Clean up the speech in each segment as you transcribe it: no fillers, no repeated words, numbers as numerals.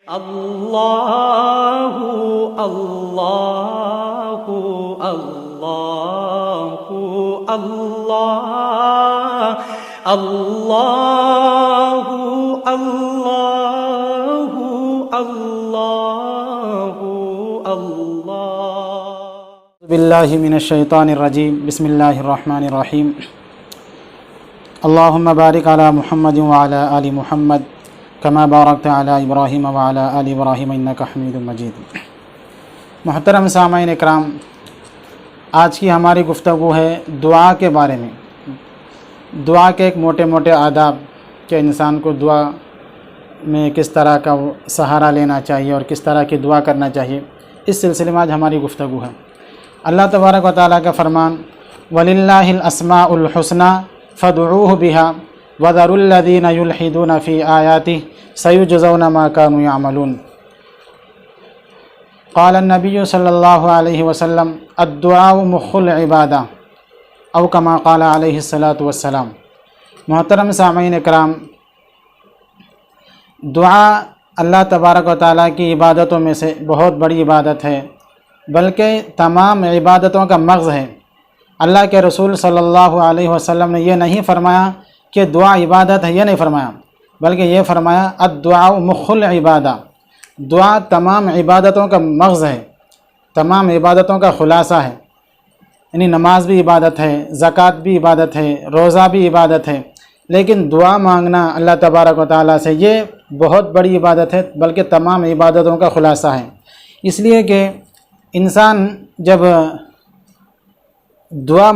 اللہ اللہ اللہ اللہ اللہ اللہ اللہ اللہ باللہ من الشیطان الرجیم بسم اللہ الرحمن الرحیم اللہم بارک علی محمد وعلی آل محمد کما بارکت علی ابراہیم وعلی آل ابراہیم انک حمید مجید۔ محترم سامعین اکرام، آج کی ہماری گفتگو ہے دعا کے بارے میں۔ دعا کے ایک موٹے موٹے آداب کہ انسان کو دعا میں کس طرح کا سہارا لینا چاہیے اور کس طرح کی دعا کرنا چاہیے، اس سلسلے میں آج ہماری گفتگو ہے۔ اللہ تبارک و تعالیٰ کا فرمان وَلِلَّهِ الْأَسْمَاءُ الْحُسْنَى فَادْعُوهُ بِهَا وَذَرُوا الَّذِينَ يُلْحِدُونَ فِي آيَاتِهِ سَيُجْزَوْنَ مَا كَانُوا يَعْمَلُونَ۔ قال النبي صلی اللہ علیہ وسلم الدعاء مخ العبادہ او کما قال علیہ الصلاۃ والسلام۔ محترم سامعین اکرام، دعا اللہ تبارک و تعالیٰ کی عبادتوں میں سے بہت بڑی عبادت ہے، بلکہ تمام عبادتوں کا مغز ہے۔ اللہ کے رسول صلی اللہ علیہ وسلم نے یہ نہیں فرمایا کہ دعا عبادت ہے، یہ نہیں فرمایا، بلکہ یہ فرمایا الدعاء مخ العبادہ، دعا تمام عبادتوں کا مغز ہے، تمام عبادتوں کا خلاصہ ہے۔ یعنی نماز بھی عبادت ہے، زکوٰۃ بھی عبادت ہے، روزہ بھی عبادت ہے، لیکن دعا مانگنا اللہ تبارک و تعالیٰ سے یہ بہت بڑی عبادت ہے، بلکہ تمام عبادتوں کا خلاصہ ہے۔ اس لیے کہ انسان جب دعا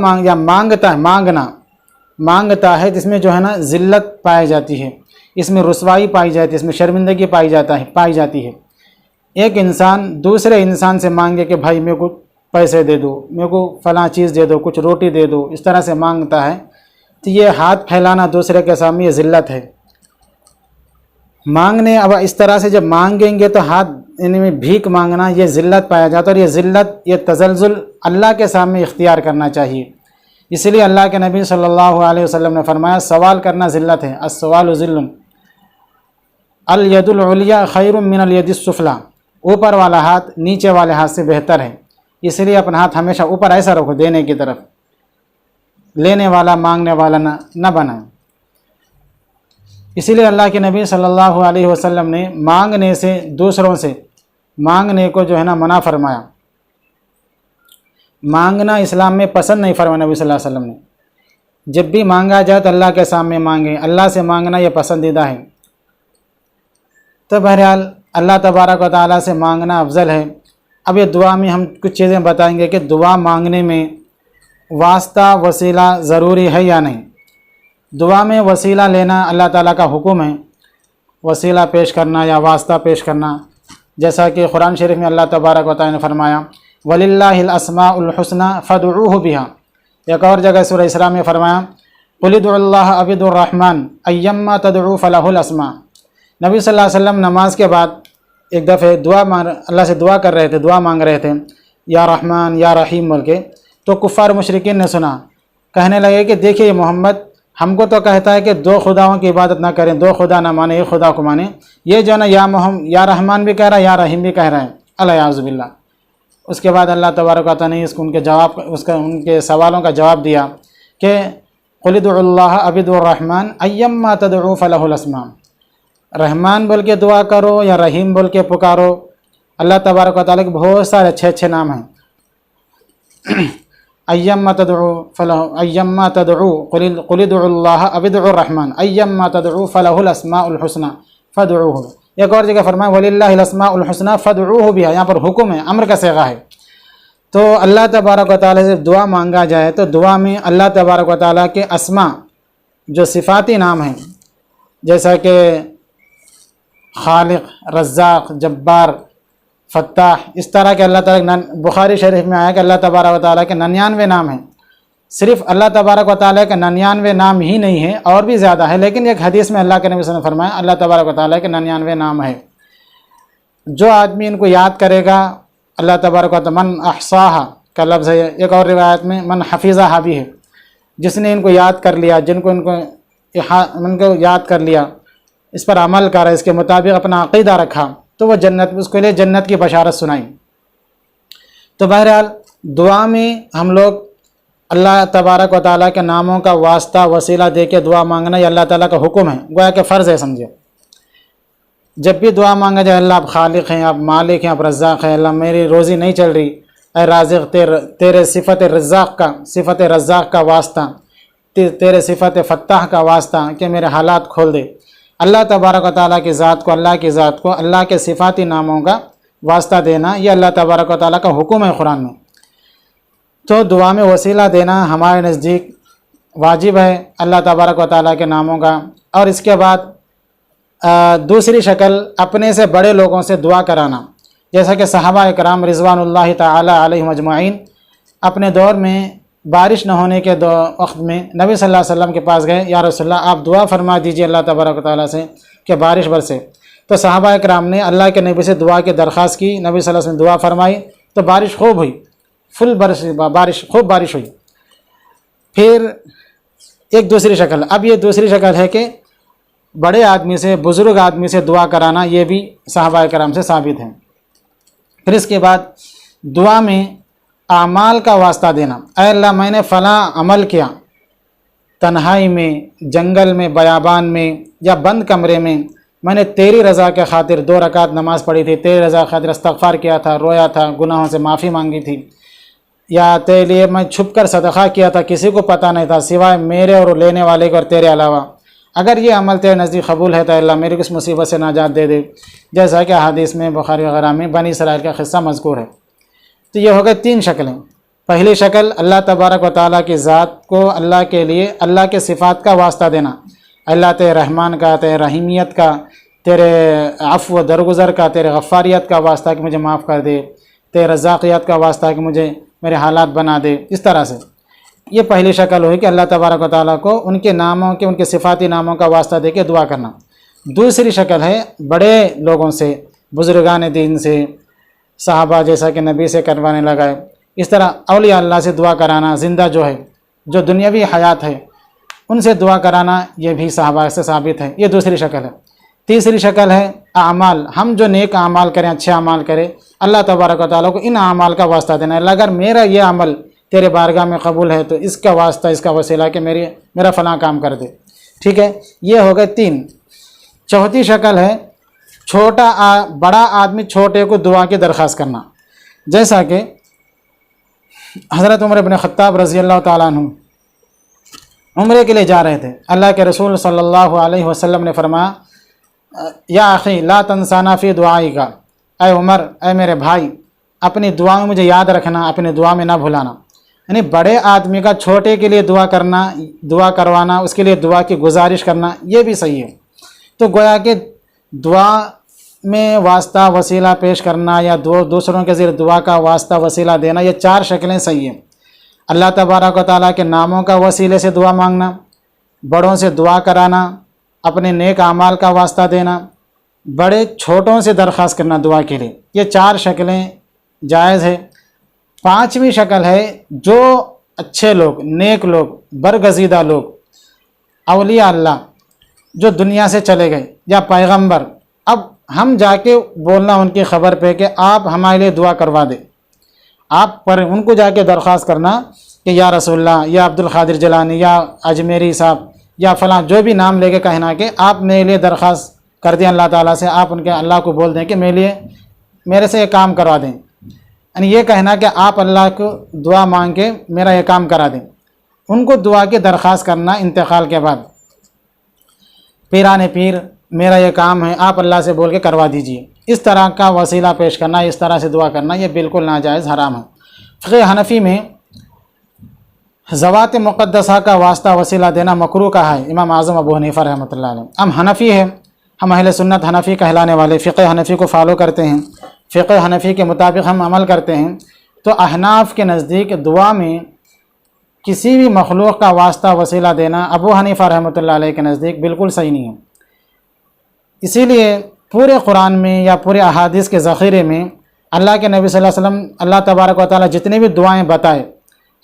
مانگتا ہے جس میں جو ہے نا ذلت پائی جاتی ہے، اس میں رسوائی پائی جاتی ہے، اس میں شرمندگی پائی جاتی ہے۔ ایک انسان دوسرے انسان سے مانگے کہ بھائی میرے کو پیسے دے دو، میرے کو فلاں چیز دے دو، کچھ روٹی دے دو، اس طرح سے مانگتا ہے تو یہ ہاتھ پھیلانا دوسرے کے سامنے یہ ذلت ہے۔ مانگنے اب اس طرح سے جب مانگیں گے تو ہاتھ میں بھیک مانگنا یہ ذلت پایا جاتا ہے، اور یہ ذلت یہ تزلزل اللہ کے سامنے اختیار کرنا چاہیے۔ اس لیے اللہ کے نبی صلی اللہ علیہ وسلم نے فرمایا سوال کرنا ذلت ہے، السوال ذل، الید العلیٰ خیر من الید السفلیٰ، اوپر والا ہاتھ نیچے والے ہاتھ سے بہتر ہے۔ اس لیے اپنا ہاتھ ہمیشہ اوپر ایسا رکھو، دینے کی طرف، لینے والا مانگنے والا نہ بنائیں۔ اسی لیے اللہ کے نبی صلی اللہ علیہ وسلم نے مانگنے سے، دوسروں سے مانگنے کو جو ہے نا منع فرمایا۔ مانگنا اسلام میں پسند نہیں فرمایا نبی صلی اللہ علیہ وسلم نے۔ جب بھی مانگا جائے تو اللہ کے سامنے مانگیں، اللہ سے مانگنا یہ پسندیدہ ہے۔ تو بہرحال اللہ تبارک و تعالیٰ سے مانگنا افضل ہے۔ اب یہ دعا میں ہم کچھ چیزیں بتائیں گے کہ دعا مانگنے میں واسطہ وسیلہ ضروری ہے یا نہیں۔ دعا میں وسیلہ لینا اللہ تعالیٰ کا حکم ہے، وسیلہ پیش کرنا یا واسطہ پیش کرنا، جیسا کہ قرآن شریف میں اللہ تبارک و تعالیٰ نے فرمایا وَلِلَّهِ الْأَسْمَاءُ الْحُسْنَى فَادْعُوهُ بِهَا۔ ایک اور جگہ سورہ اسراء میں فرمایا قُلِ ادْعُوا اللَّهَ أَوِ ادْعُوا الرَّحْمَنَ أَيَّمَّا تَدْعُوا فَلَهُ الْأَسْمَاءُ۔ نبی صلی اللہ علیہ وسلم نماز کے بعد ایک دفعہ اللہ سے دعا کر رہے تھے، دعا مانگ رہے تھے یا رحمان یا رحیم بول کے، تو کفار مشرکین نے سنا، کہنے لگے کہ دیکھیے یہ محمد ہم کو تو کہتا ہے کہ دو خداؤں کی عبادت نہ کریں، دو خدا نہ مانیں، ایک خدا کو مانیں، یہ جو ہے نا یا رحمان بھی کہہ رہا ہے یا رحیم بھی کہہ رہا ہے، الیاذ باللہ۔ اس کے بعد اللہ تبارک و تعالیٰ نے ان کے سوالوں کا جواب دیا کہ قُلِ ادْعُوا اللَّهَ أَوِ ادْعُوا الرَّحْمَنَ أَيَّمَّا تَدْعُوا فَلَهُ الْأَسْمَاءُ۔ رحمان بول کے دعا کرو یا رحیم بول کے پکارو، اللہ تبارک و تعالیٰ کے بہت سارے اچھے نام ہیں۔ ایما تدعو قل ادعوا اللہ او ادعوا الرحمن ایما تدعو فلہ الاسماء الحسنى فادعوہ۔ ایک اور جگہ فرمایا وللہ الاسماء الحسنى فادعوہ بھی ہے، یہاں پر حکم ہے، امر کا صیغہ ہے۔ تو اللہ تبارک و تعالیٰ سے دعا مانگا جائے تو دعا میں اللہ تبارک و تعالیٰ کے اسماء جو صفاتی نام ہیں، جیسا کہ خالق، رزاق، جبار، فتاح، اس طرح کے اللہ تعالیٰ بخاری شریف میں آیا کہ اللہ تبارک و تعالیٰ کے 99 نام ہیں۔ صرف اللہ تبارک و تعالیٰ کے 99 نام ہی نہیں ہیں، اور بھی زیادہ ہے، لیکن ایک حدیث میں اللہ کے نبی صلی اللہ علیہ وسلم نے فرمایا اللہ تبارک و تعالیٰ کے 99 نام ہے۔ جو آدمی ان کو یاد کرے گا، اللہ تبارک و تعالیٰ من احصاها کا لفظ ہے، ایک اور روایت میں من حفظها بھی ہے، جس نے ان کو یاد کر لیا، ان کو یاد کر لیا، اس پر عمل کرا، اس کے مطابق اپنا عقیدہ رکھا، تو وہ جنت، اس کے لیے جنت کی بشارت سنائی۔ تو بہرحال دعا میں ہم لوگ اللہ تبارک و تعالیٰ کے ناموں کا واسطہ وسیلہ دے کے دعا مانگنا یہ اللہ تعالیٰ کا حکم ہے، گویا کہ فرض ہے سمجھے۔ جب بھی دعا مانگا جائے اللہ آپ خالق ہیں، آپ مالک ہیں، آپ رزاق ہیں، اللہ میری روزی نہیں چل رہی، اے رازق تیرے صفت رزاق کا واسطہ، تیرے صفت فتاح کا واسطہ کہ میرے حالات کھول دے۔ اللہ تبارک و تعالیٰ کی ذات کو، اللہ کی ذات کو، اللہ کے صفاتی ناموں کا واسطہ دینا یہ اللہ تبارک و تعالیٰ کا حکم ہے قرآن میں۔ تو دعا میں وسیلہ دینا ہمارے نزدیک واجب ہے اللہ تبارک و تعالیٰ کے ناموں کا۔ اور اس کے بعد دوسری شکل اپنے سے بڑے لوگوں سے دعا کرانا، جیسا کہ صحابہ اکرام رضوان اللہ تعالی علیہم اجمعین اپنے دور میں بارش نہ ہونے کے وقت میں نبی صلی اللہ علیہ وسلم کے پاس گئے، یا رسول اللہ آپ دعا فرما دیجئے اللہ تبارک و تعالیٰ سے کہ بارش برسے۔ تو صحابہ اکرام نے اللہ کے نبی سے دعا کی درخواست کی، نبی صلی اللہ علیہ وسلم دعا فرمائی تو بارش خوب ہوئی، خوب بارش ہوئی۔ پھر ایک دوسری شکل، اب یہ دوسری شکل ہے کہ بڑے آدمی سے، بزرگ آدمی سے دعا کرانا، یہ بھی صحابہ اکرام سے ثابت ہے۔ پھر اس کے بعد دعا میں اعمال کا واسطہ دینا، اے اللہ میں نے فلاں عمل کیا، تنہائی میں، جنگل میں، بیابان میں یا بند کمرے میں نے تیری رضا کے خاطر 2 رکعت نماز پڑھی تھی، تیری رضا کے خاطر استغفار کیا تھا، رویا تھا، گناہوں سے معافی مانگی تھی، یا تیرے لیے میں چھپ کر صدقہ کیا تھا، کسی کو پتہ نہیں تھا سوائے میرے اور لینے والے کو اور تیرے علاوہ۔ اگر یہ عمل تیرے نزدیک قبول ہے تو اللہ میری اس مصیبت سے نجات دے دے، جیسا کہ حدیث میں بخاری وغیرہ میں بنی اسرائیل کا قصہ مذکور ہے۔ تو یہ ہو گئے 3 شکلیں۔ پہلی شکل اللہ تبارک و تعالیٰ کی ذات کو، اللہ کے لیے اللہ کے صفات کا واسطہ دینا، اللہ تیرے رحمان کا، تیرے رحیمیت کا، تیرے عفو و درگزر کا، تیرے غفاریت کا واسطہ کہ مجھے معاف کر دے، تیرے رزاقیت کا واسطہ کہ مجھے میرے حالات بنا دے۔ اس طرح سے یہ پہلی شکل ہوئی کہ اللہ تبارک و تعالیٰ کو ان کے ناموں کے، ان کے صفاتی ناموں کا واسطہ دے کے دعا کرنا۔ دوسری شکل ہے بڑے لوگوں سے، بزرگان دین سے، صحابہ جیسا کہ نبی سے کروانے لگائے، اس طرح اولیاء اللہ سے دعا کرانا، زندہ جو ہے، جو دنیاوی حیات ہے ان سے دعا کرانا، یہ بھی صحابہ سے ثابت ہے۔ یہ دوسری شکل ہے۔ تیسری شکل ہے اعمال، ہم جو نیک اعمال کریں، اچھے اعمال کریں، اللہ تبارک و تعالیٰ کو ان اعمال کا واسطہ دینا ہے۔ اللہ اگر میرا یہ عمل تیرے بارگاہ میں قبول ہے تو اس کا واسطہ، اس کا وسیلہ کہ میرا فلاں کام کر دے۔ ٹھیک ہے، یہ ہو گئے 3۔ چوتھی شکل ہے بڑا آدمی چھوٹے کو دعا کی درخواست کرنا، جیسا کہ حضرت عمر بن خطاب رضی اللہ تعالیٰ عنہ عمرے کے لیے جا رہے تھے۔ اللہ کے رسول صلی اللہ علیہ وسلم نے فرمایا یا اخی لا تنسانا فی دعائی کا، اے عمر، اے میرے بھائی، اپنی دعا میں مجھے یاد رکھنا، اپنی دعا میں نہ بھلانا۔ یعنی بڑے آدمی کا چھوٹے کے لیے دعا کرنا، دعا کروانا، اس کے لیے دعا کی گزارش کرنا، یہ بھی صحیح ہے۔ تو گویا کہ دعا میں واسطہ وسیلہ پیش کرنا یا دوسروں کے ذریعے دعا کا واسطہ وسیلہ دینا، یہ 4 شکلیں صحیح ہیں۔ اللہ تبارک و تعالیٰ کے ناموں کا وسیلے سے دعا مانگنا، بڑوں سے دعا کرانا، اپنے نیک اعمال کا واسطہ دینا، بڑے چھوٹوں سے درخواست کرنا دعا کے لیے، یہ 4 شکلیں جائز ہے۔ 5ویں شکل ہے جو اچھے لوگ، نیک لوگ، برگزیدہ لوگ، اولیاء اللہ جو دنیا سے چلے گئے یا پیغمبر، اب ہم جا کے بولنا ان کی خبر پہ کہ آپ ہمارے لیے دعا کروا دیں، آپ پر ان کو جا کے درخواست کرنا کہ یا رسول اللہ، یا عبد القادر جیلانی، یا اجمیری صاحب، یا فلاں جو بھی نام لے کے کہنا کہ آپ میرے لیے درخواست کر دیں اللہ تعالیٰ سے، آپ ان کے اللہ کو بول دیں کہ میرے سے یہ کام کروا دیں، یعنی یہ کہنا کہ آپ اللہ کو دعا مانگ کے میرا یہ کام کرا دیں، ان کو دعا کی درخواست کرنا انتقال کے بعد، پیران پیر میرا یہ کام ہے آپ اللہ سے بول کے کروا دیجئے، اس طرح کا وسیلہ پیش کرنا، اس طرح سے دعا کرنا، یہ بالکل ناجائز، حرام ہے۔ فقہ حنفی میں ذوات مقدسہ کا واسطہ وسیلہ دینا مکروہ کہا ہے امام اعظم ابو حنیفہ رحمۃ اللہ علیہ۔ ہم حنفی ہیں، ہم اہل سنت حنفی کہلانے والے، فقہ حنفی کو فالو کرتے ہیں، فقہ حنفی کے مطابق ہم عمل کرتے ہیں، تو احناف کے نزدیک دعا میں کسی بھی مخلوق کا واسطہ وسیلہ دینا ابو حنیفہ رحمۃ اللہ علیہ کے نزدیک بالکل صحیح نہیں ہے۔ اسی لیے پورے قرآن میں یا پورے احادیث کے ذخیرے میں اللہ کے نبی صلی اللہ علیہ وسلم اللہ تبارک و تعالیٰ جتنے بھی دعائیں بتائے،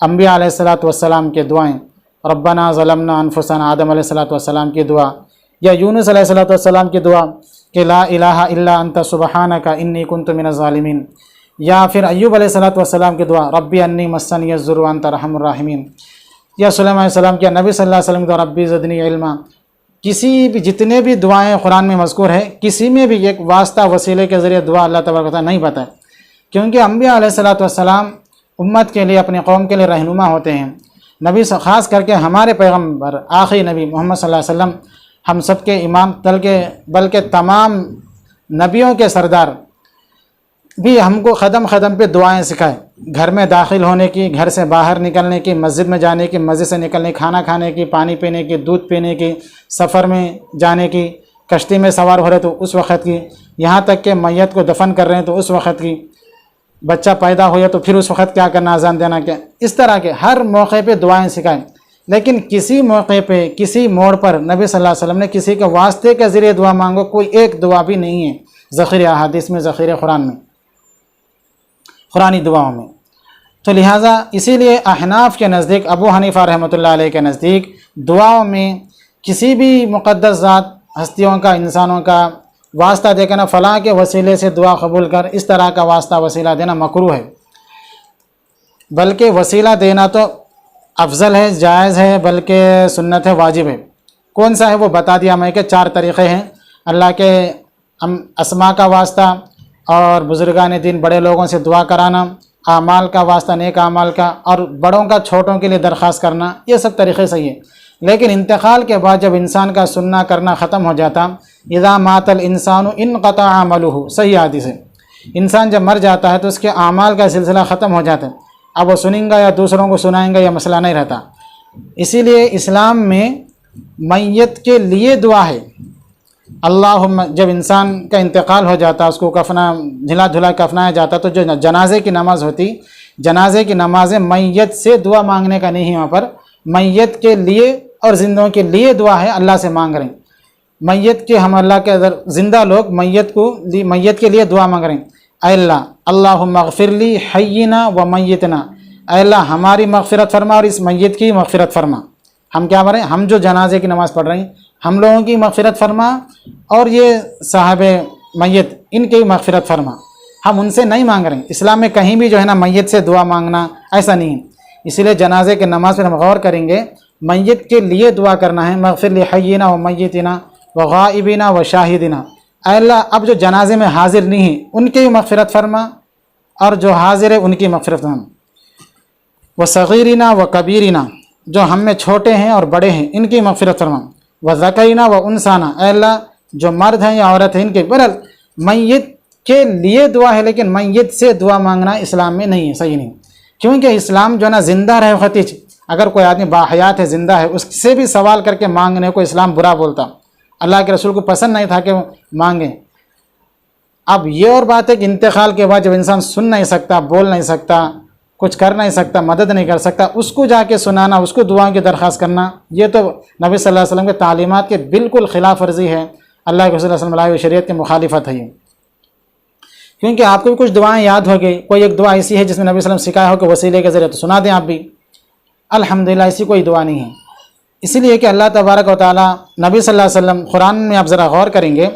انبیاء علیہ الصلوۃ والسلام کے دعائیں، ربنا ظلمنا انفسنا، آدم علیہ الصلوۃ والسلام کی دعا، یا یونس علیہ الصلوۃ والسلام کی دعا، کہ لا الہ الا انت سبحانک انی کنت من الظالمین، یا پھر ایوب علیہ السلام کی دعا ربی انی مسنی الضر وانت ارحم الراحمین، یا سلیمان علیہ السلام کی نبی صلی اللہ علیہ وسلم کی دعا ربی زدنی علما۔ کسی بھی جتنے بھی دعائیں قرآن میں مذکور ہے، کسی میں بھی ایک واسطہ وسیلے کے ذریعے دعا اللہ تبارک و تعالیٰ نہیں بتائے، کیونکہ انبیاء علیہ السلام امت کے لیے، اپنے قوم کے لیے رہنما ہوتے ہیں۔ نبی خاص کر کے ہمارے پیغمبر آخری نبی محمد صلی اللہ علیہ وسلم ہم سب کے امام بلکہ تمام نبیوں کے سردار بھی ہم کو قدم قدم پہ دعائیں سکھائے، گھر میں داخل ہونے کی، گھر سے باہر نکلنے کی، مسجد میں جانے کی، مسجد سے نکلنے کی، کھانا کھانے کی، پانی پینے کی، دودھ پینے کی، سفر میں جانے کی، کشتی میں سوار ہو رہے تو اس وقت کی، یہاں تک کہ میت کو دفن کر رہے ہیں تو اس وقت کی، بچہ پیدا ہوا تو پھر اس وقت کیا کرنا، اذان دینا کیا، اس طرح کے ہر موقع پہ دعائیں سکھائیں۔ لیکن کسی موقع پہ، کسی موڑ پر نبی صلی اللہ علیہ وسلم نے کسی کے واسطے کے ذریعے دعا مانگو، کوئی ایک دعا بھی نہیں ہے ذخیرہ احادیث میں، ذخیرہ قرآن میں، قرآنی دعاؤں میں۔ تو لہٰذا اسی لیے احناف کے نزدیک، ابو حنیفہ رحمۃ اللہ علیہ کے نزدیک، دعاؤں میں کسی بھی مقدس ذات، ہستیوں کا، انسانوں کا واسطہ دے کر فلاں کے وسیلے سے دعا قبول کر، اس طرح کا واسطہ وسیلہ دینا مکروہ ہے، بلکہ وسیلہ دینا تو افضل ہے، جائز ہے، بلکہ سنت ہے، واجب ہے۔ کون سا ہے وہ بتا دیا میں کہ 4 طریقے ہیں، اللہ کے اسماء کا واسطہ، اور بزرگان دین بڑے لوگوں سے دعا کرانا، اعمال کا واسطہ، نیک اعمال کا، اور بڑوں کا چھوٹوں کے لیے درخواست کرنا، یہ سب طریقے صحیح ہے۔ لیکن انتقال کے بعد جب انسان کا سننا کرنا ختم ہو جاتا، اذا مات الانسان انقطع عملہ، صحیح حدیث ہے، انسان جب مر جاتا ہے تو اس کے اعمال کا سلسلہ ختم ہو جاتا ہے، اب وہ سنیں گا یا دوسروں کو سنائیں گا، یہ مسئلہ نہیں رہتا۔ اسی لیے اسلام میں میت کے لیے دعا ہے۔ اللہم، جب انسان کا انتقال ہو جاتا، اس کو دھلا دھلا کفنایا جاتا، تو جو جنازے کی نماز ہوتی، جنازے کی نمازیں میت سے دعا مانگنے کا نہیں ہے، وہاں پر میت کے لیے اور زندوں کے لیے دعا ہے، اللہ سے مانگ رہے ہیں۔ میت کے، ہم اللہ کے زندہ لوگ میت کے لیے دعا مانگ رہے ہیں، اے اللہ اللہم اغفر لی حینا و میتنا، اے اللہ ہماری مغفرت فرما اور اس میت کی مغفرت فرما۔ ہم کیا بڑھیں، ہم جو جنازے کی نماز پڑھ رہے ہیں، ہم لوگوں کی مغفرت فرما، اور یہ صاحب میت ان کی مغفرت فرما۔ ہم ان سے نہیں مانگ رہے ہیں، اسلام میں کہیں بھی جو ہے نا میت سے دعا مانگنا ایسا نہیں ہے۔ اسی لیے جنازے کے نماز پر ہم غور کریں گے، میت کے لیے دعا کرنا ہے، مغفر لی حینا و میتنا و غائبنا و شاہدنا، اے اللہ اب جو جنازے میں حاضر نہیں ہیں ان کی مغفرت فرما، اور جو حاضر ہے ان کی مغفرت فرما، و صغیرنا و کبیرنا، جو ہم میں چھوٹے ہیں اور بڑے ہیں ان کی مغفرت فرما، و ذکرنا و انسانا، اے اللہ جو مرد ہیں یا عورت ہیں ان کے، برحال میت کے لیے دعا ہے، لیکن میت سے دعا مانگنا اسلام میں نہیں ہے، صحیح نہیں، کیونکہ اسلام جو ہے نا زندہ رہے خطیج، اگر کوئی آدمی باحیات ہے، زندہ ہے، اس سے بھی سوال کر کے مانگنے کو اسلام برا بولتا، اللہ کے رسول کو پسند نہیں تھا کہ مانگیں۔ اب یہ اور بات ہے کہ انتقال کے بعد جب انسان سن نہیں سکتا، بول نہیں سکتا، کچھ کر نہیں سکتا، مدد نہیں کر سکتا، اس کو جا کے سنانا، اس کو دعاؤں کی درخواست کرنا، یہ تو نبی صلی اللہ علیہ وسلم کے تعلیمات کے بالکل خلاف ورزی ہے، اللہ کے رسول صلی اللہ علیہ وسلم علیہ شریعت کی مخالفت ہے یہ۔ کیونکہ آپ کو بھی کچھ دعائیں یاد ہو گئی، کوئی ایک دعا ایسی ہے جس میں نبی صلی اللہ علیہ وسلم سکھایا ہو کہ وسیلے کے ذریعے، تو سنا دیں آپ بھی، الحمدللہ ایسی کوئی دعا نہیں ہے۔ اسی لیے کہ اللہ تبارک و تعالیٰ نبی صلی اللہ علیہ وسلم، قرآن میں آپ ذرا غور کریں گے،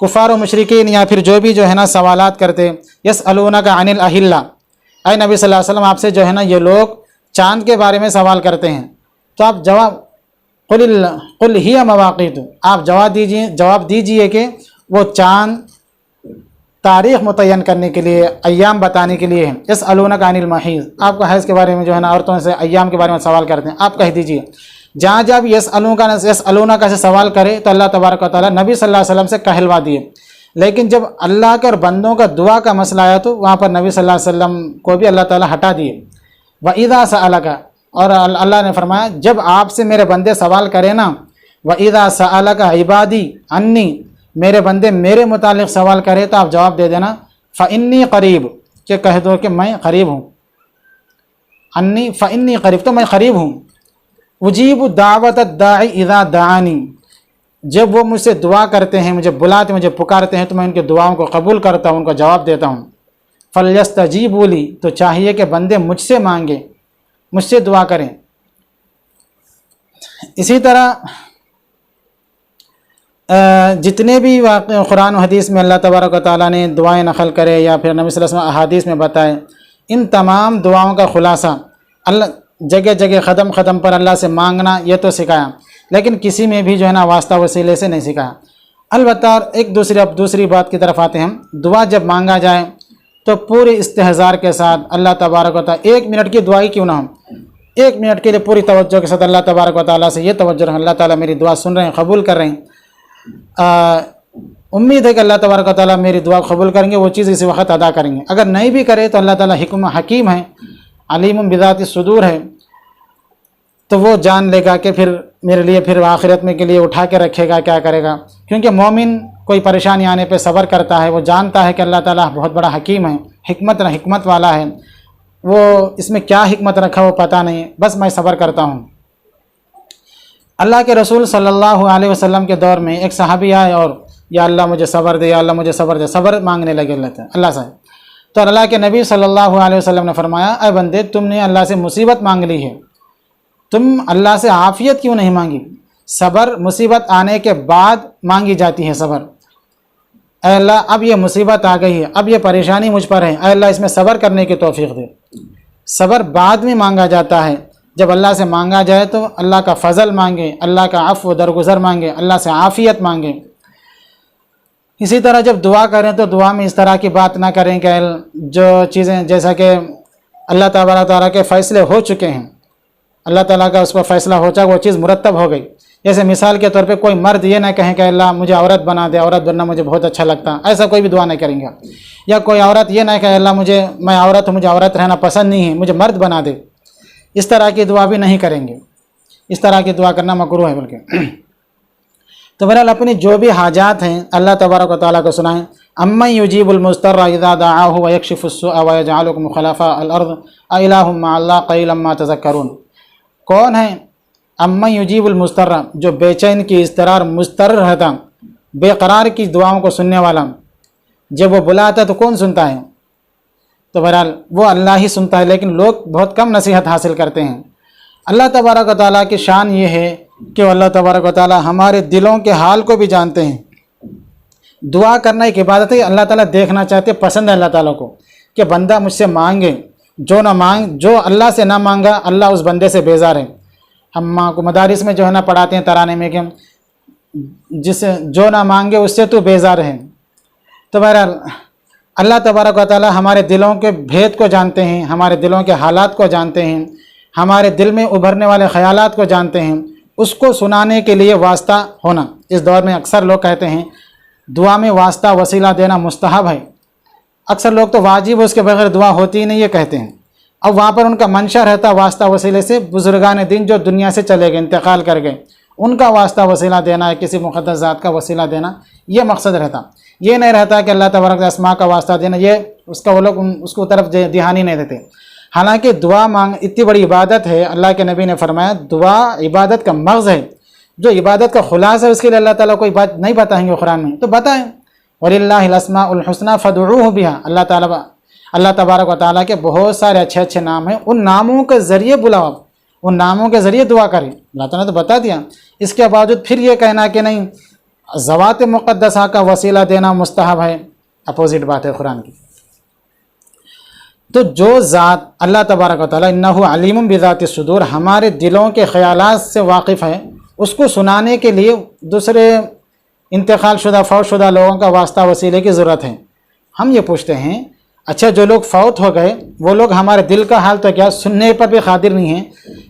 کفار و مشرکین یا پھر جو بھی جو ہے نا سوالات کرتے، یسألونک عن الاہلہ، اے نبی صلی اللہ علیہ وسلم آپ سے جو ہے نا یہ لوگ چاند کے بارے میں سوال کرتے ہیں، تو آپ قل ہی مواقیت، آپ جواب دیجئے کہ وہ چاند تاریخ متعین کرنے کے لیے، ایام بتانے کے لیے ہے، یسألونک عن المحیض، آپ کو حیض کے بارے میں جو ہے نا عورتوں سے ایام کے بارے میں سوال کرتے ہیں، آپ کہہ دیجئے، جہاں جب یسألونک سے سوال کرے تو اللہ تبارک و تعالیٰ نبی صلی اللہ علیہ وسلم سے کہلوا دیے، لیکن جب اللہ کے اور بندوں کا دعا کا مسئلہ آیا تو وہاں پر نبی صلی اللہ علیہ وسلم کو بھی اللہ تعالیٰ ہٹا دیے۔ وَإِذَا سَأَلَكَ، اور اللہ نے فرمایا جب آپ سے میرے بندے سوال کریں نا، وَإِذَا سَأَلَكَ عِبَادِي عَنِّي، میرے بندے میرے متعلق سوال کرے تو آپ جواب دے دینا، فَإِنِّي قریب، کہ کہہ دو کہ میں قریب ہوں، انی فإنی قریب، تو میں قریب ہوں، اجیب دعوت الداعی اذا دعانی، جب وہ مجھ سے دعا کرتے ہیں، مجھے بلاتے، مجھے پکارتے ہیں تو میں ان کے دعاؤں کو قبول کرتا ہوں، ان کو جواب دیتا ہوں۔ فلیستجیبوا لی، تو چاہیے کہ بندے مجھ سے مانگیں، مجھ سے دعا کریں۔ اسی طرح جتنے بھی واقع قرآن و حدیث میں اللہ تبارک و تعالیٰ نے دعائیں نقل کرے یا پھر نبی صلی اللہ علیہ وسلم احادیث میں بتائے، ان تمام دعاؤں کا خلاصہ اللہ جگہ جگہ قدم قدم پر اللہ سے مانگنا یہ تو سکھایا، لیکن کسی میں بھی جو ہے نا واسطہ وسیلے سے نہیں سکھایا۔ البتہ ایک دوسری بات کی طرف آتے ہیں، دعا جب مانگا جائے تو پورے استحضار کے ساتھ اللہ تبارک و تعالیٰ، 1 منٹ کی دعا ہی کیوں نہ ہو، 1 منٹ کے لیے پوری توجہ کے ساتھ اللہ تبارک و تعالیٰ سے یہ توجہ رکھیں، اللہ تعالیٰ میری دعا سن رہے ہیں، قبول کر رہے ہیں، امید ہے کہ اللہ تبارک و تعالیٰ میری دعا قبول کریں گے، وہ چیز اسی وقت ادا کریں گے۔ اگر نہیں بھی کرے تو اللہ تعالیٰ حکیم ہے، علیم بذات الصدور ہے، تو وہ جان لے گا کہ پھر میرے لیے پھر آخرت میں کے لیے اٹھا کے رکھے گا، کیا کرے گا۔ کیونکہ مومن کوئی پریشانی آنے پہ صبر کرتا ہے، وہ جانتا ہے کہ اللہ تعالیٰ بہت بڑا حکیم ہے، حکمت والا ہے، وہ اس میں کیا حکمت رکھا وہ پتہ نہیں، بس میں صبر کرتا ہوں۔ اللہ کے رسول صلی اللہ علیہ وسلم کے دور میں ایک صحابی آئے اور یا اللہ مجھے صبر دے، یا اللہ مجھے صبر دے، صبر مانگنے لگے اللہ سے۔ تو اللہ کے نبی صلی اللہ علیہ وسلم نے فرمایا، اے بندے، تم نے اللہ سے مصیبت مانگ لی ہے، تم اللہ سے عافیت کیوں نہیں مانگی؟ صبر مصیبت آنے کے بعد مانگی جاتی ہے صبر۔ اے اللہ اب یہ مصیبت آ گئی ہے، اب یہ پریشانی مجھ پر ہے، اے اللہ اس میں صبر کرنے کی توفیق دے۔ صبر بعد میں مانگا جاتا ہے، جب اللہ سے مانگا جائے تو اللہ کا فضل مانگے، اللہ کا عفو درگزر مانگے، اللہ سے عافیت مانگے۔ اسی طرح جب دعا کریں تو دعا میں اس طرح کی بات نہ کریں کہ جو چیزیں جیسا کہ اللہ تبارک تعالیٰ کے فیصلے ہو چکے ہیں، اللہ تعالیٰ کا اس پر فیصلہ ہو چکا، وہ چیز مرتب ہو گئی۔ جیسے مثال کے طور پہ کوئی مرد یہ نہ کہیں کہ اللہ مجھے عورت بنا دے، عورت بننا مجھے بہت اچھا لگتا، ایسا کوئی بھی دعا نہیں کریں گا۔ یا کوئی عورت یہ نہ کہے اللہ میں عورت ہوں، مجھے عورت رہنا پسند نہیں ہے، مجھے مرد بنا دے، اس طرح کی دعا بھی نہیں کریں گے، اس طرح کی دعا کرنا مکروہ ہے بلکہ۔ تو بہرحال اپنی جو بھی حاجات ہیں اللہ تبارک و تعالیٰ کو سنائیں۔ امن یجیب المضطر اذا دعاہ ویکشف السوء ویجعلکم خلفاء الارض االہ مع اللہ قلیلا ما تذکرون۔ کون ہے امن یجیب المضطر، جو بے چین کی اضطرار مضطر رہتا، بے قرار کی دعاؤں کو سننے والا، جب وہ بلاتا تو کون سنتا ہے؟ تو بہرحال وہ اللہ ہی سنتا ہے، لیکن لوگ بہت کم نصیحت حاصل کرتے ہیں۔ اللہ تبارک و تعالیٰ کی شان یہ ہے کہ اللہ تبارک و تعالیٰ ہمارے دلوں کے حال کو بھی جانتے ہیں۔ دعا کرنا ایک عبادت ہے، اللہ تعالیٰ دیکھنا چاہتے، پسند ہے اللہ تعالیٰ کو کہ بندہ مجھ سے مانگے، جو اللہ سے نہ مانگا اللہ اس بندے سے بیزار ہے۔ ہم ماں کو مدارس میں جو ہے نا پڑھاتے ہیں ترانے میں کہ جو نہ مانگے اس سے تو بیزار ہے۔ تو بہرحال اللہ تبارک و تعالیٰ ہمارے دلوں کے بھید کو جانتے ہیں، ہمارے دلوں کے حالات کو جانتے ہیں، ہمارے دل میں ابھرنے والے خیالات کو جانتے ہیں۔ اس کو سنانے کے لیے واسطہ ہونا، اس دور میں اکثر لوگ کہتے ہیں دعا میں واسطہ وسیلہ دینا مستحب ہے، اکثر لوگ تو واجب اس کے بغیر دعا ہوتی ہی نہیں یہ کہتے ہیں۔ اب وہاں پر ان کا منشا رہتا واسطہ وسیلے سے بزرگان دین جو دنیا سے چلے گئے، انتقال کر گئے، ان کا واسطہ وسیلہ دینا ہے، کسی مقدس ذات کا وسیلہ دینا، یہ مقصد رہتا۔ یہ نہیں رہتا کہ اللہ تبارک اسماء کا واسطہ دینا، یہ اس کا وہ لوگ اس کو طرف دھیان ہی نہیں دیتے۔ حالانکہ دعا اتنی بڑی عبادت ہے، اللہ کے نبی نے فرمایا دعا عبادت کا مغز ہے، جو عبادت کا خلاصہ ہے، اس کے لیے اللہ تعالیٰ کوئی بات نہیں بتائیں گے قرآن میں تو بتائیں۔ وَلِلَّهِ الْأَسْمَاءُ الْحُسْنَى فَادْعُوهُ بِهَا، اللہ تبارک و تعالیٰ کے بہت سارے اچھے اچھے نام ہیں، ان ناموں کے ذریعے بلاؤ، ان ناموں کے ذریعے دعا کریں۔ اللہ تعالیٰ نے تو بتا دیا، اس کے باوجود پھر یہ کہنا کہ نہیں ذوات مقدسہ کا وسیلہ دینا مستحب ہے، اپوزٹ بات ہے قرآن کی۔ تو جو ذات اللہ تبارک و تعالیٰ انہ علیم بذات الصدور، ہمارے دلوں کے خیالات سے واقف ہے، اس کو سنانے کے لیے دوسرے انتقال شدہ فوت شدہ لوگوں کا واسطہ وسیلے کی ضرورت ہے۔ ہم یہ پوچھتے ہیں اچھا جو لوگ فوت ہو گئے وہ لوگ ہمارے دل کا حال تو کیا سننے پر بھی قادر نہیں ہیں؟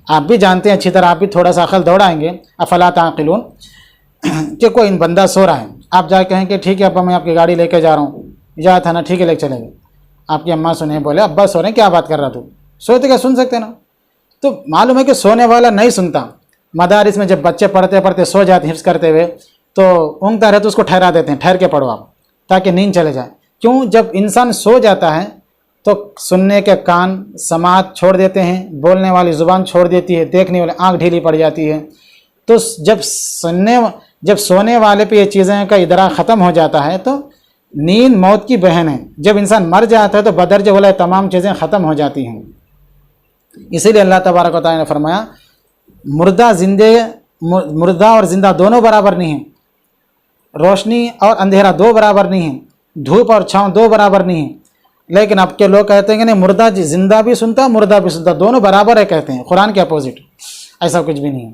آپ بھی جانتے ہیں اچھی طرح، آپ بھی تھوڑا سا عقل دوڑائیں گے، افلا تعقلون، کہ کوئی بندہ سو رہا ہے، آپ جا کے کہیں کہ ٹھیک ہے ابا میں آپ کی گاڑی لے کے جا رہا ہوں، جا تھا نا ٹھیک ہے لے کے چلیں گے۔ آپ کی اماں سنے بولے ابا سو رہے ہیں، کیا بات کر رہا تو سوتے کیا سن سکتے نا؟ تو معلوم ہے کہ سونے والا نہیں سنتا۔ مدارس میں جب بچے پڑھتے پڑھتے سو جاتے ہیں حفظ کرتے ہوئے تو اونگتا رہے تو اس کو ٹھہرا دیتے ہیں، ٹھہر کے پڑھو آپ تاکہ نیند چلے جائے۔ کیوں؟ جب انسان سو جاتا ہے تو سننے کے کان سماعت چھوڑ دیتے ہیں، بولنے والی زبان چھوڑ دیتی ہے، دیکھنے والی آنکھ ڈھیلی پڑ جاتی ہے۔ تو جب سونے والے پہ یہ چیزیں کا ادراک ختم ہو جاتا ہے تو نیند موت کی بہن ہے، جب انسان مر جاتا ہے تو بدرجہ والا تمام چیزیں ختم ہو جاتی ہیں۔ اسی لیے اللہ تبارک و تعالیٰ نے فرمایا مردہ اور زندہ دونوں برابر نہیں ہیں۔ روشنی اور اندھیرا دو برابر نہیں ہیں، دھوپ اور چھاؤں دو برابر نہیں ہیں، لیکن اب کے لوگ کہتے ہیں کہ نہیں، مردہ زندہ بھی سنتا ہے، مردہ بھی سنتا، دونوں برابر ہے کہتے ہیں، قرآن کے اپوزٹ، ایسا کچھ بھی نہیں ہے۔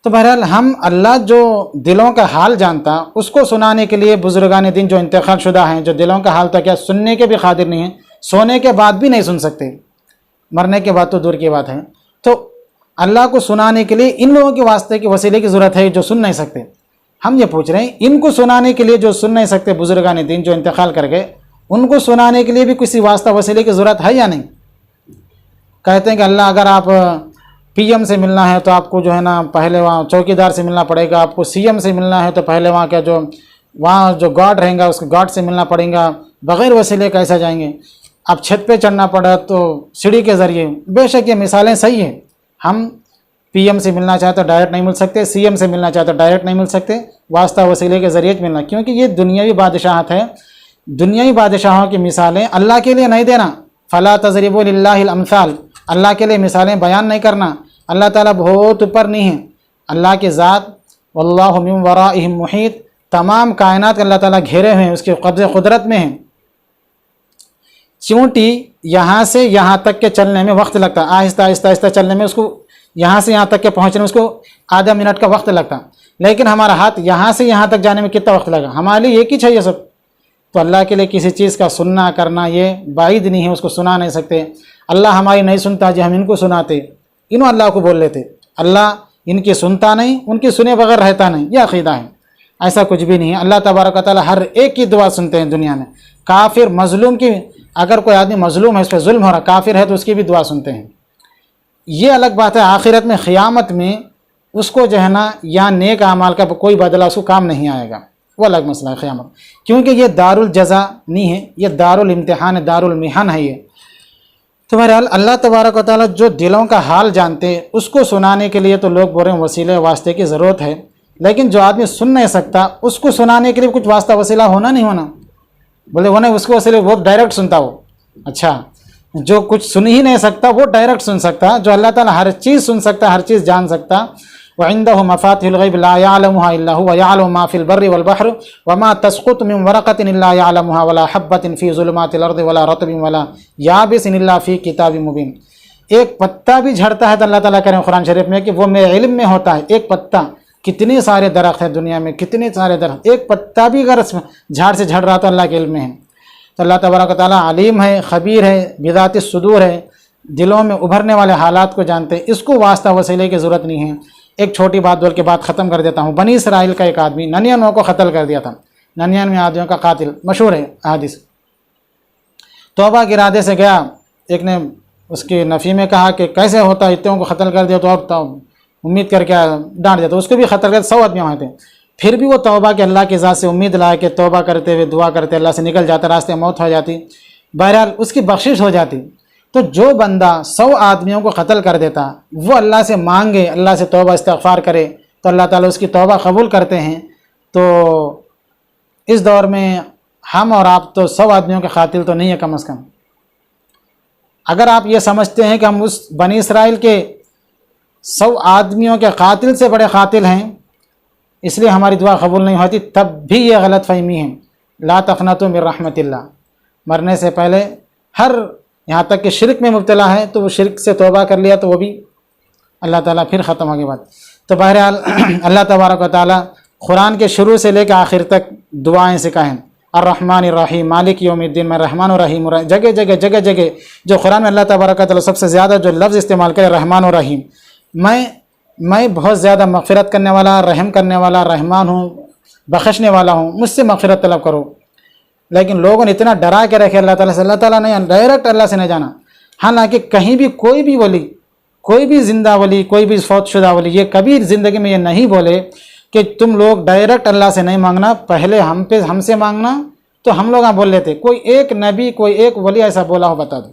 تو بہرحال ہم اللہ جو دلوں کا حال جانتا اس کو سنانے کے لیے بزرگان دین جو انتخاب شدہ ہیں، جو دلوں کا حال تک سننے کے بھی قادر نہیں ہیں، سونے کے بعد بھی نہیں سن سکتے، مرنے کے بعد تو دور کی بات ہے، تو اللہ کو سنانے کے لیے ان لوگوں کے واسطے کی وسیلے کی ضرورت ہے جو سن نہیں سکتے۔ ہم یہ پوچھ رہے ہیں ان کو سنانے کے لیے جو سن نہیں سکتے بزرگان دین جو انتقال کر گئے، ان کو سنانے کے لیے بھی کسی واسطہ وسیلے کی ضرورت ہے یا نہیں؟ کہتے ہیں کہ اللہ اگر آپ پی ایم سے ملنا ہے تو آپ کو جو ہے نا پہلے وہاں چوکیدار سے ملنا پڑے گا، آپ کو سی ایم سے ملنا ہے تو پہلے وہاں کا وہاں جو گارڈ رہیں گا اس کو گارڈ سے ملنا پڑے گا، بغیر وسیلے کیسا جائیں گے؟ اب چھت پہ چڑھنا پڑا تو سیڑھی کے ذریعے۔ بے شک یہ مثالیں صحیح ہیں، ہم پی ایم سے ملنا چاہتے تو ڈائریکٹ نہیں مل سکتے، سی ایم سے ملنا چاہتے تو ڈائریکٹ نہیں مل سکتے، واسطہ وسیلے کے ذریعے ملنا، کیونکہ یہ دنیاوی بادشاہت ہے۔ دنیاوی بادشاہوں کی مثالیں اللہ کے لیے نہیں دینا، فلا تضربوا للہ الامثال، اللہ کے لیے مثالیں بیان نہیں کرنا۔ اللہ تعالیٰ بہت اوپر نہیں ہے، اللہ کی ذات واللہ من ورائہم محیط، تمام کائنات اللہ تعالیٰ گھیرے ہوئے ہیں، اس کے قبض قدرت میں ہیں۔ چونٹی یہاں سے یہاں تک کے چلنے میں وقت لگتا، آہستہ آہستہ آہستہ چلنے میں، اس کو یہاں سے یہاں تک کے پہنچنے میں اس کو آدھا منٹ کا وقت لگتا، لیکن ہمارا ہاتھ یہاں سے یہاں تک جانے میں کتنا وقت لگا؟ ہمارے لیے ایک ہی چاہیے سب۔ تو اللہ کے لیے کسی چیز کا سننا کرنا یہ بعید نہیں ہے، اس کو سنا نہیں سکتے۔ اللہ ہماری نہیں سنتا جی ہم ان کو سناتے، انہوں اللہ کو بول لیتے، اللہ ان کی سنتا نہیں، ان کی سنے بغیر رہتا نہیں، یہ عقیدہ ہے۔ ایسا کچھ بھی نہیں ہے، اللہ تبارک و تعالیٰ ہر ایک کی دعا سنتے ہیں دنیا میں۔ کافر مظلوم کی، اگر کوئی آدمی مظلوم ہے، اس پہ ظلم ہو رہا، کافر ہے تو اس کی بھی دعا سنتے ہیں۔ یہ الگ بات ہے، آخرت میں قیامت میں اس کو جو ہے نا یا نیک اعمال کا کوئی بدلہ اس کو کام نہیں آئے گا، وہ الگ مسئلہ ہے قیامت، کیونکہ یہ دار الجزا نہیں ہے، یہ دار الامتحان ہے، دار المحن ہے یہ۔ تو بہرحال اللہ تبارک و تعالیٰ جو دلوں کا حال جانتے ہیں اس کو سنانے کے لیے تو لوگ بول رہے ہیں وسیلے واسطے کی ضرورت ہے، لیکن جو آدمی سن نہیں سکتا اس کو سنانے کے لیے کچھ واسطہ وسیلہ ہونا نہیں ہونا؟ بولے ہونا اس کو وسیلے، وہ ڈائریکٹ سنتا ہو۔ اچھا، جو کچھ سن ہی نہیں سکتا وہ ڈائریکٹ سن سکتا، جو اللہ تعالیٰ ہر چیز سن سکتا، ہر چیز جان سکتا۔ وعنده مفاتيح الغيب لا يعلمها الا هو يعلم ما في البر والبحر وما تسقط من ورقة الا يعلمها ولا حبة في ظلمات الارض ولا رطب ولا يابس الا في كتاب مبين۔ ایک پتا بھی جھڑتا ہے تو اللہ تعالیٰ کہہ رہے ہیں قرآن شریف میں کہ وہ میرے علم میں ہوتا ہے۔ ایک پتا، کتنے سارے درخت ہیں دنیا میں، کتنے سارے درخت، ایک پتا بھی اگر جھاڑ سے جھڑ رہا تو اللہ کے علم میں ہے۔ تو اللہ تبارک و تعالیٰ علیم ہے، خبیر ہے، بذات الصدور ہے، دلوں میں ابھرنے والے حالات کو جانتے، اس کو واسطہ وسیلے کی ضرورت نہیں ہے۔ ایک چھوٹی بات بول کے بات ختم کر دیتا ہوں۔ بنی اسرائیل کا ایک آدمی 99 کو قتل کر دیا تھا، 99 آدمیوں کا قاتل، مشہور ہے حدیث۔ توبہ کے ارادے سے گیا، ایک نے اس کی نفی میں کہا کہ کیسے ہوتا ہے، اتنوں کو قتل کر دیا تو اب امید کر کے ڈانٹ دیتا، اس کو بھی قتل کر 100 آدمی ہوئے تھے، پھر بھی وہ توبہ کے اللہ کی ذات سے امید لائے کہ توبہ کرتے ہوئے دعا کرتے اللہ سے نکل جاتا، راستے موت ہو جاتی، بہرحال اس کی بخشش ہو جاتی۔ تو جو بندہ 100 آدمیوں کو قتل کر دیتا وہ اللہ سے مانگے، اللہ سے توبہ استغفار کرے تو اللہ تعالیٰ اس کی توبہ قبول کرتے ہیں۔ تو اس دور میں ہم اور آپ تو 100 آدمیوں کے قاتل تو نہیں ہے کم از کم۔ اگر آپ یہ سمجھتے ہیں کہ ہم اس بنی اسرائیل کے 100 آدمیوں کے قاتل سے بڑے قاتل ہیں اس لیے ہماری دعا قبول نہیں ہوتی، تب بھی یہ غلط فہمی ہے۔ لا تقنطوا من رحمت اللہ، مرنے سے پہلے ہر یہاں تک کہ شرک میں مبتلا ہے تو وہ شرک سے توبہ کر لیا تو وہ بھی اللہ تعالیٰ پھر ختم ہو گئی بات۔ تو بہرحال اللہ تبارک و تعالیٰ قرآن کے شروع سے لے کے آخر تک دعائیں سکھائیں، الرحمن الرحیم مالک یوم الدین میں رحمان الرحیم، جگہ جگہ جگہ جگہ جو قرآن میں اللہ تبارک و تعالیٰ سب سے زیادہ جو لفظ استعمال کرے رحمان الرحیم، میں بہت زیادہ مغفرت کرنے والا، رحم کرنے والا، رحمان ہوں، بخشنے والا ہوں، مجھ سے مغفرت طلب کرو۔ لیکن لوگوں نے اتنا ڈرا کے رکھے اللہ تعالیٰ سے، اللہ تعالیٰ نے ڈائریکٹ اللہ سے نہیں جانا۔ حالانکہ کہیں بھی کوئی بھی ولی، کوئی بھی زندہ ولی، کوئی بھی فوت شدہ ولی یہ کبھی زندگی میں یہ نہیں بولے کہ تم لوگ ڈائریکٹ اللہ سے نہیں مانگنا، پہلے ہم سے مانگنا، تو ہم لوگ بول لیتے۔ کوئی ایک نبی، کوئی ایک ولی ایسا بولا ہو بتا دو۔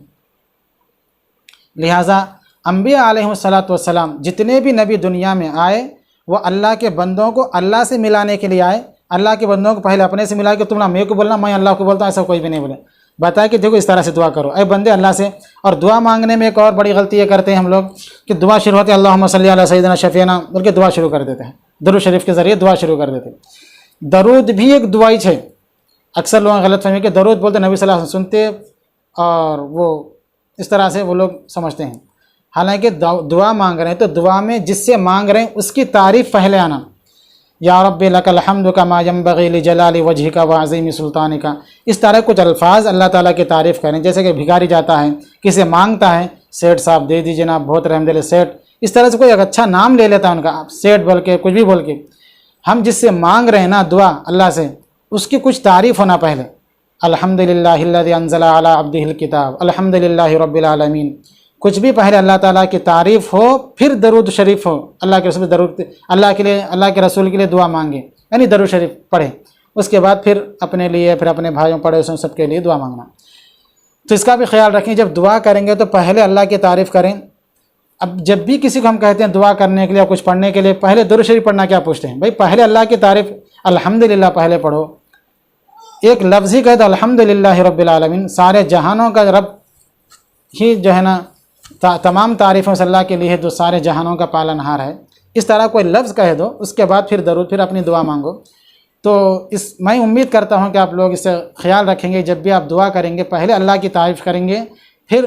لہٰذا انبیاء علیہ الصلاۃ والسلام جتنے بھی نبی دنیا میں آئے وہ اللہ کے بندوں کو اللہ سے ملانے کے لیے آئے۔ اللہ کے بندوں کو پہلے اپنے سے ملا کہ تم نہ میرے کو بولنا میں اللہ کو بولتا ہوں، ایسا کوئی بھی نہیں بولے، بتایا کہ دیکھو اس طرح سے دعا کرو اے بندے اللہ سے۔ اور دعا مانگنے میں ایک اور بڑی غلطی یہ کرتے ہیں ہم لوگ کہ دعا شروع ہوتی ہے اللہم صلی علی سیدنا شفیعنا بلکہ دعا شروع کر دیتے ہیں، درود شریف کے ذریعے دعا شروع کر دیتے ہیں۔ درود بھی ایک دعائی ہے. اکثر لوگ غلط فہمی کہ درود بولتے نبی صلی اللہ علیہ وسلم سنتے اور وہ اس طرح سے وہ لوگ سمجھتے ہیں. حالانکہ دعا مانگ رہے ہیں تو دعا میں جس سے مانگ رہے ہیں اس کی تعریف پہلے آنا. یا رب لک الحمد کما ینبغی لجلال وجہک وعظیم سلطانک. اس طرح کچھ الفاظ اللہ تعالیٰ کی تعریف کریں. جیسے کہ بھکاری جاتا ہے کسی مانگتا ہے سیٹ صاحب دے دیجیے نا بہت رحم دل سیٹ. اس طرح سے کوئی اچھا نام لے لیتا ہے ان کا سیٹ بول کے کچھ بھی بول کے. ہم جس سے مانگ رہے ہیں نا دعا اللہ سے اس کی کچھ تعریف ہونا پہلے. الحمدللہ الذی انزل علی عبدہ الکتاب الحمدللہ رب العالمین. کچھ بھی پہلے اللہ تعالیٰ کی تعریف ہو پھر درود شریف ہو. اللہ کے رسول درود اللہ کے رسول کے لیے دعا مانگے یعنی درود شریف پڑھے. اس کے بعد پھر اپنے لیے پھر اپنے بھائیوں پڑوسیوں سب کے لیے دعا مانگنا. تو اس کا بھی خیال رکھیں جب دعا کریں گے تو پہلے اللہ کی تعریف کریں. اب جب بھی کسی کو ہم کہتے ہیں دعا کرنے کے لیے یا کچھ پڑھنے کے لیے پہلے درود شریف پڑھنا کیا پوچھتے ہیں؟ بھائی پہلے اللہ کی تعریف الحمدللہ پہلے پڑھو. ایک لفظ ہی کہے تو الحمدللہ رب العالمین. سارے جہانوں کا رب ہی جو ہے نا تمام تعریفوں سے اللہ کے لیے جو سارے جہانوں کا پالنہار ہے. اس طرح کوئی لفظ کہہ دو اس کے بعد پھر درود پھر اپنی دعا مانگو. تو میں امید کرتا ہوں کہ آپ لوگ اس سے خیال رکھیں گے. جب بھی آپ دعا کریں گے پہلے اللہ کی تعریف کریں گے پھر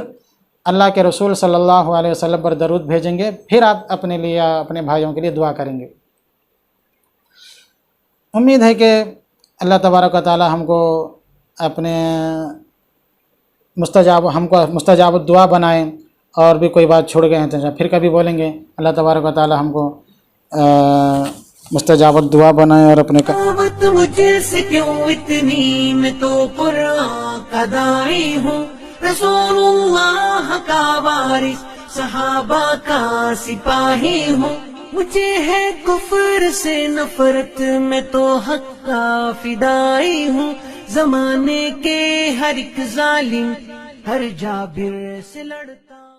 اللہ کے رسول صلی اللہ علیہ وسلم پر درود بھیجیں گے پھر آپ اپنے لیے یا اپنے بھائیوں کے لیے دعا کریں گے. امید ہے کہ اللہ تبارک و تعالی ہم کو اپنے مستجاب الدعا بنائیں. اور بھی کوئی بات چھوڑ گئے ہیں تو پھر کبھی بولیں گے. اللہ تبارک و تعالی ہم کو مستجاب الدعا بنائیں اور اپنے مجھے سے کیوں اتنی میں تو قرآن کا داعی ہوں. رسول اللہ کا وارث صحابہ کا سپاہی ہوں. مجھے ہے کفر سے نفرت میں تو حق کا فدائی ہوں. زمانے کے ہر ایک ظالم ہر جابر سے لڑتا